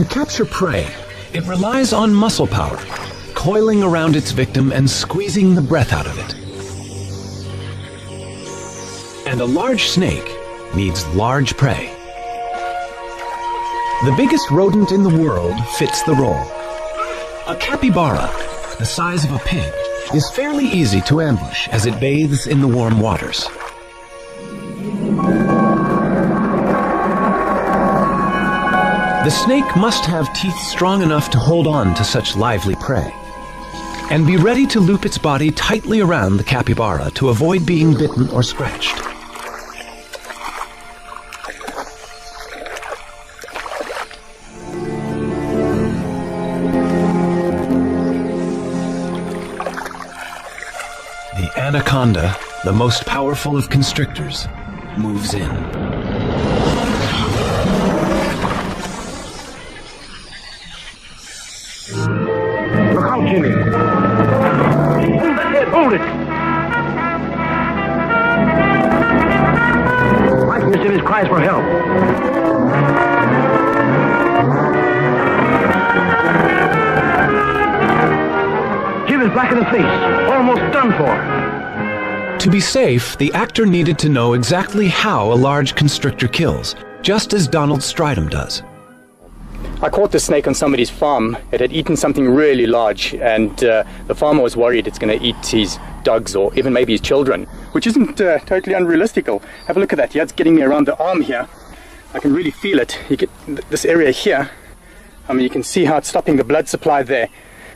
To capture prey, it relies on muscle power, coiling around its victim and squeezing the breath out of it. And a large snake needs large prey. The biggest rodent in the world fits the role. A capybara, the size of a pig, is fairly easy to ambush as it bathes in the warm waters. The snake must have teeth strong enough to hold on to such lively prey, and be ready to loop its body tightly around the capybara to avoid being bitten or scratched. The anaconda, the most powerful of constrictors, moves in. Look out, Jimmy. Hold that head, hold it. I hear Jimmy's cries for help. Jim is black in the face, almost done for. To be safe, the actor needed to know exactly how a large constrictor kills, just as Donald Stridham does. I caught the snake on somebody's farm. It had eaten something really large, and the farmer was worried it's going to eat his dogs or even maybe his children, which isn't totally unrealistic. Have a look at that. Yeah, it's getting me around the arm here. I can really feel it. You get this area here. I mean, you can see how it's stopping the blood supply there.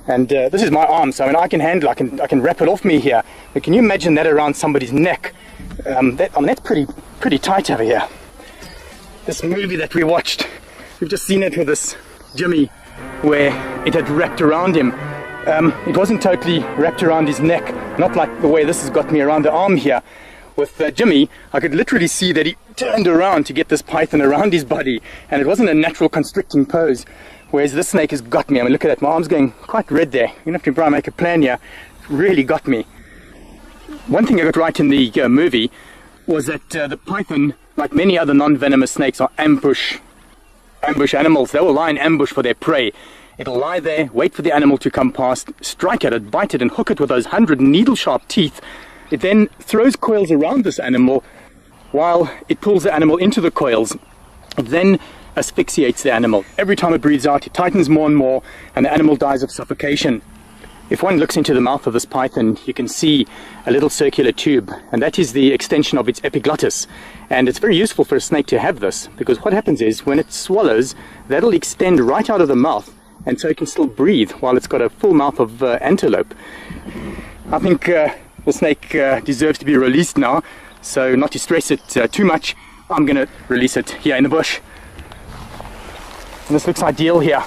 And this is my arm, so I mean, I can handle. I can wrap it off me here. But can you imagine that around somebody's neck? That's pretty tight over here. This movie that we watched. We've just seen it with this Jimmy, where it had wrapped around him. It wasn't totally wrapped around his neck, not like the way this has got me around the arm here. With Jimmy, I could literally see that he turned around to get this python around his body, and it wasn't a natural constricting pose, whereas this snake has got me. I mean, look at that, my arm's going quite red there. You're going to have to try and make a plan here. It really got me. One thing I got right in the movie was that the python, like many other non-venomous snakes, are ambush animals. They will lie in ambush for their prey. It'll lie there, wait for the animal to come past, strike at it, bite it, and hook it with those 100 needle-sharp teeth. It then throws coils around this animal while it pulls the animal into the coils. It then asphyxiates the animal. Every time it breathes out, it tightens more and more, and the animal dies of suffocation. If one looks into the mouth of this python, you can see a little circular tube, and that is the extension of its epiglottis. And it's very useful for a snake to have this, because what happens is, when it swallows, that'll extend right out of the mouth, and so it can still breathe while it's got a full mouth of antelope. I think the snake deserves to be released now, so not to stress it too much, I'm going to release it here in the bush. And this looks ideal here.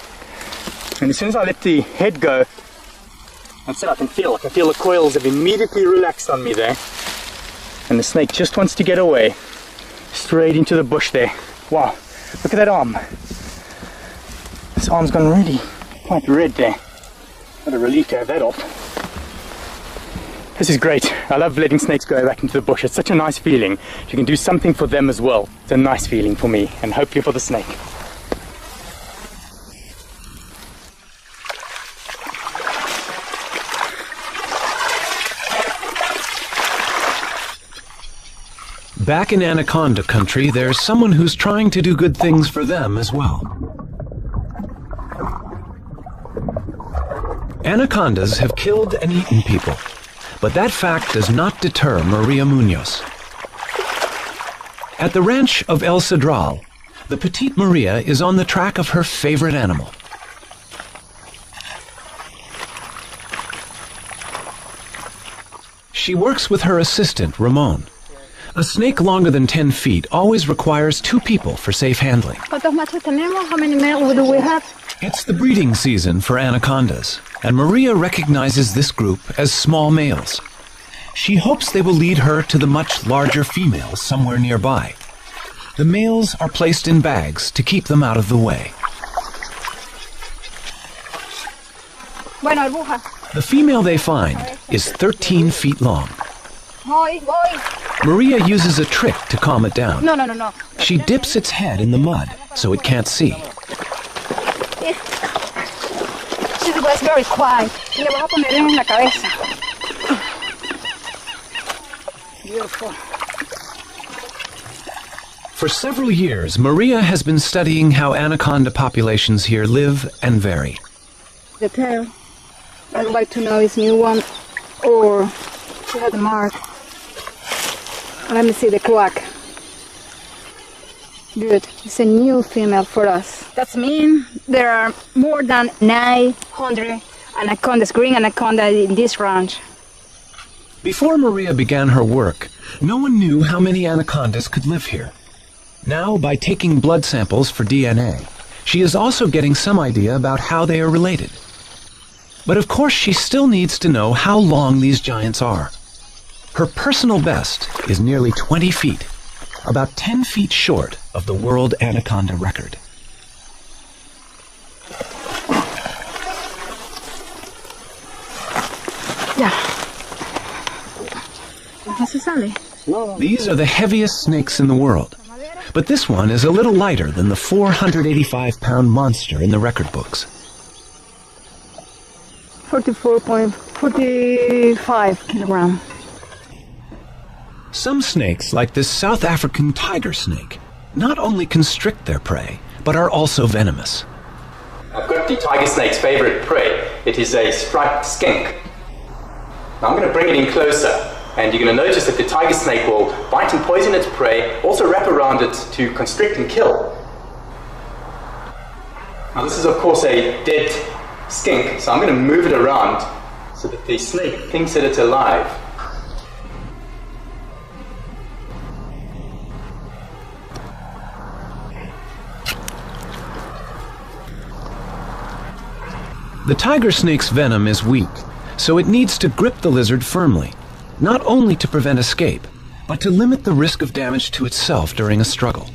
And as soon as I let the head go, that's it, I can feel the coils have immediately relaxed on me there. And the snake just wants to get away. Straight into the bush there. Wow, look at that arm. This arm's gone really quite red there. What a relief to have that off. This is great. I love letting snakes go back into the bush. It's such a nice feeling. You can do something for them as well. It's a nice feeling for me, and hopefully for the snake. Back in Anaconda country, there's someone who's trying to do good things for them as well. Anacondas have killed and eaten people, but that fact does not deter Maria Munoz. At the ranch of El Cedral, the petite Maria is on the track of her favorite animal. She works with her assistant, Ramon. A snake longer than 10 feet always requires 2 people for safe handling. How many males do we have? It's the breeding season for anacondas, and Maria recognizes this group as small males. She hopes they will lead her to the much larger females somewhere nearby. The males are placed in bags to keep them out of the way. The female they find is 13 feet long. Maria uses a trick to calm it down. No. She dips its head in the mud so it can't see. very quiet. Y le vas a poner en la cabeza. Beautiful. For several years, Maria has been studying how anaconda populations here live and vary. The tail. I'd like to know is new one or she had a mark. Let me see the quack. Good. It's a new female for us. That means there are more than 900 anacondas, green anaconda in this ranch. Before Maria began her work, no one knew how many anacondas could live here. Now, by taking blood samples for DNA, she is also getting some idea about how they are related. But of course, she still needs to know how long these giants are. Her personal best is nearly 20 feet, about 10 feet short of the world anaconda record. Yeah. ¿No se sale? These are the heaviest snakes in the world, but this one is a little lighter than the 485-pound monster in the record books. 44.45 kilogram. Some snakes, like this South African tiger snake, not only constrict their prey, but are also venomous. I've got the tiger snake's favorite prey. It is a striped skink. Now I'm going to bring it in closer, and you're going to notice that the tiger snake will bite and poison its prey, also wrap around it to constrict and kill. Now this is of course a dead skink, so I'm going to move it around so that the snake thinks that it's alive. The tiger snake's venom is weak, so it needs to grip the lizard firmly, not only to prevent escape, but to limit the risk of damage to itself during a struggle.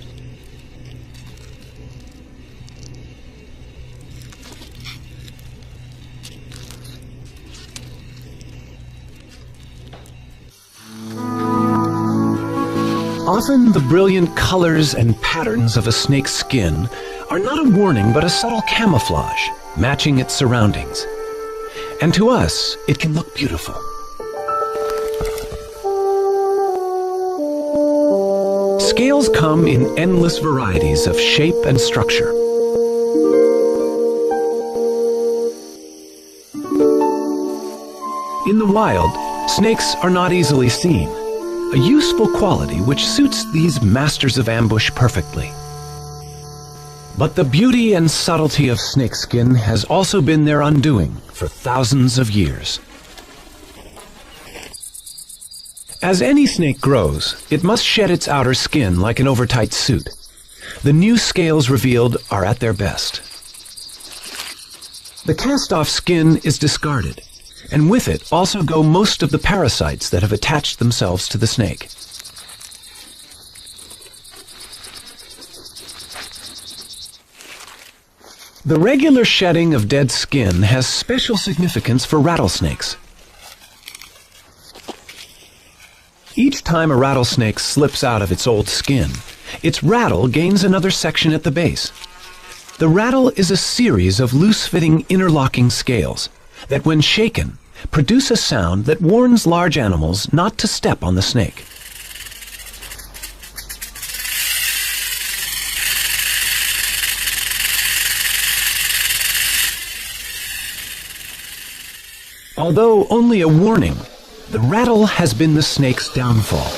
Often, the brilliant colors and patterns of a snake's skin are not a warning but a subtle camouflage, matching its surroundings. And to us, it can look beautiful. Scales come in endless varieties of shape and structure. In the wild, snakes are not easily seen, a useful quality which suits these masters of ambush perfectly. But the beauty and subtlety of snakeskin has also been their undoing for thousands of years. As any snake grows, it must shed its outer skin like an overtight suit. The new scales revealed are at their best. The cast-off skin is discarded, and with it also go most of the parasites that have attached themselves to the snake. The regular shedding of dead skin has special significance for rattlesnakes. Each time a rattlesnake slips out of its old skin, its rattle gains another section at the base. The rattle is a series of loose-fitting interlocking scales that, when shaken, produce a sound that warns large animals not to step on the snake. Although only a warning, the rattle has been the snake's downfall.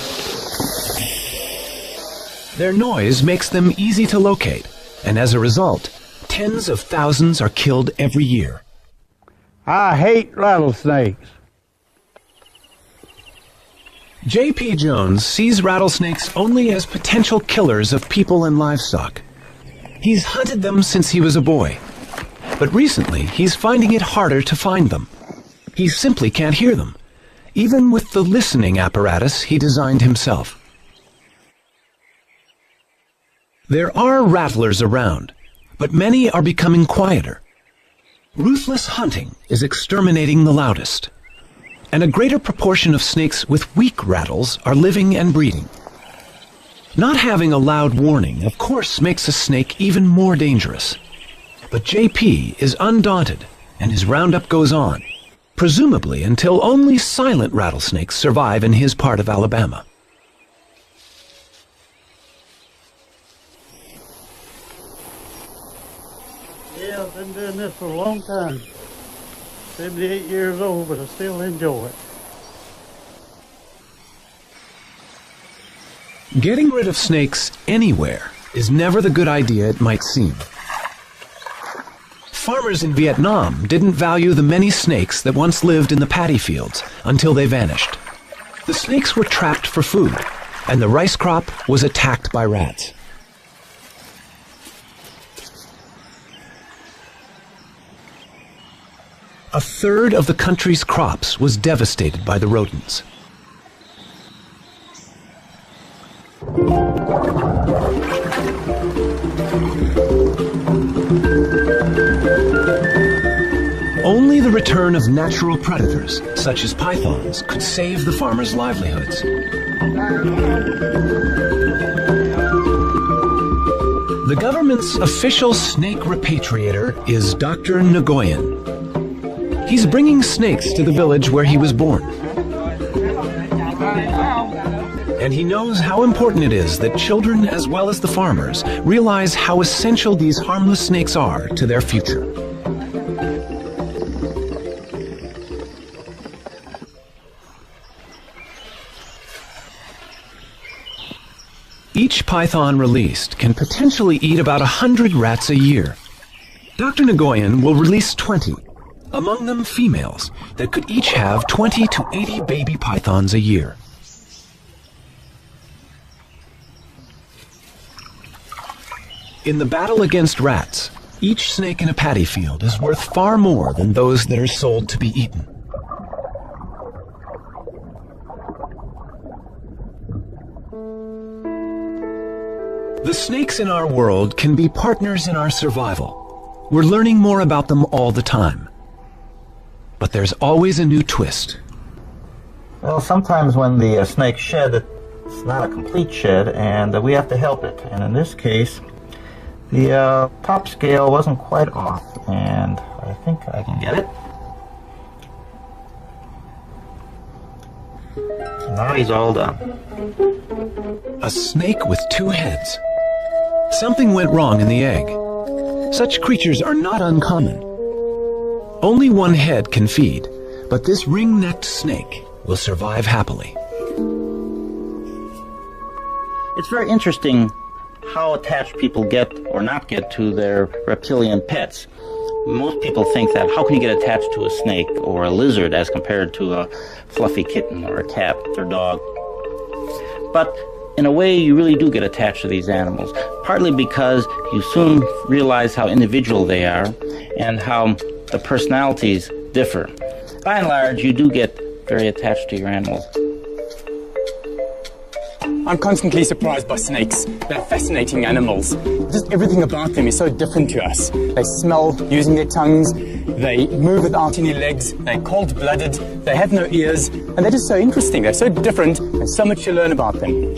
Their noise makes them easy to locate, and as a result, tens of thousands are killed every year. I hate rattlesnakes. J.P. Jones sees rattlesnakes only as potential killers of people and livestock. He's hunted them since he was a boy, but recently he's finding it harder to find them. He simply can't hear them, even with the listening apparatus he designed himself. There are rattlers around, but many are becoming quieter. Ruthless hunting is exterminating the loudest, and a greater proportion of snakes with weak rattles are living and breeding. Not having a loud warning, of course, makes a snake even more dangerous. But JP is undaunted and his roundup goes on, presumably until only silent rattlesnakes survive in his part of Alabama. Yeah, I've been doing this for a long time. 78 years old, but I still enjoy it. Getting rid of snakes anywhere is never the good idea it might seem. Farmers in Vietnam didn't value the many snakes that once lived in the paddy fields until they vanished. The snakes were trapped for food, and the rice crop was attacked by rats. A third of the country's crops was devastated by the rodents. Only the return of natural predators, such as pythons, could save the farmers' livelihoods. The government's official snake repatriator is Dr. Nguyen. He's bringing snakes to the village where he was born. And he knows how important it is that children, as well as the farmers, realize how essential these harmless snakes are to their future. Each python released can potentially eat about 100 rats a year. Dr. Nguyen will release 20, among them females, that could each have 20 to 80 baby pythons a year. In the battle against rats, each snake in a paddy field is worth far more than those that are sold to be eaten. The snakes in our world can be partners in our survival. We're learning more about them all the time. But there's always a new twist. Well, sometimes when the snakes shed, it's not a complete shed, and we have to help it. And in this case, the top scale wasn't quite off, and I think I can get it. So now he's all done. A snake with two heads. Something went wrong in the egg. Such creatures are not uncommon. Only one head can feed, but this ring-necked snake will survive happily. It's very interesting how attached people get or not get to their reptilian pets. Most people think that how can you get attached to a snake or a lizard as compared to a fluffy kitten or a cat or dog? But in a way, you really do get attached to these animals, partly because you soon realize how individual they are and how the personalities differ. By and large, you do get very attached to your animals. I'm constantly surprised by snakes. They're fascinating animals. Just everything about them is so different to us. They smell using their tongues, they move without any legs, they're cold-blooded, they have no ears, and they're just so interesting. They're so different, and so much to learn about them.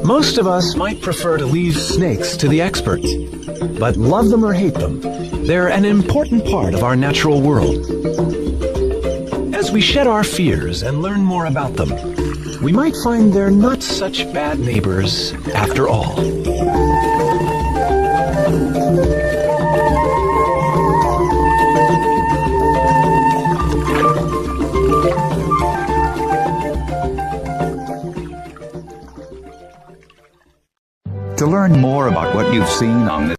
Most of us might prefer to leave snakes to the experts, but love them or hate them, they're an important part of our natural world. As we shed our fears and learn more about them, we might find they're not such bad neighbors after all. To learn more about what you've seen on this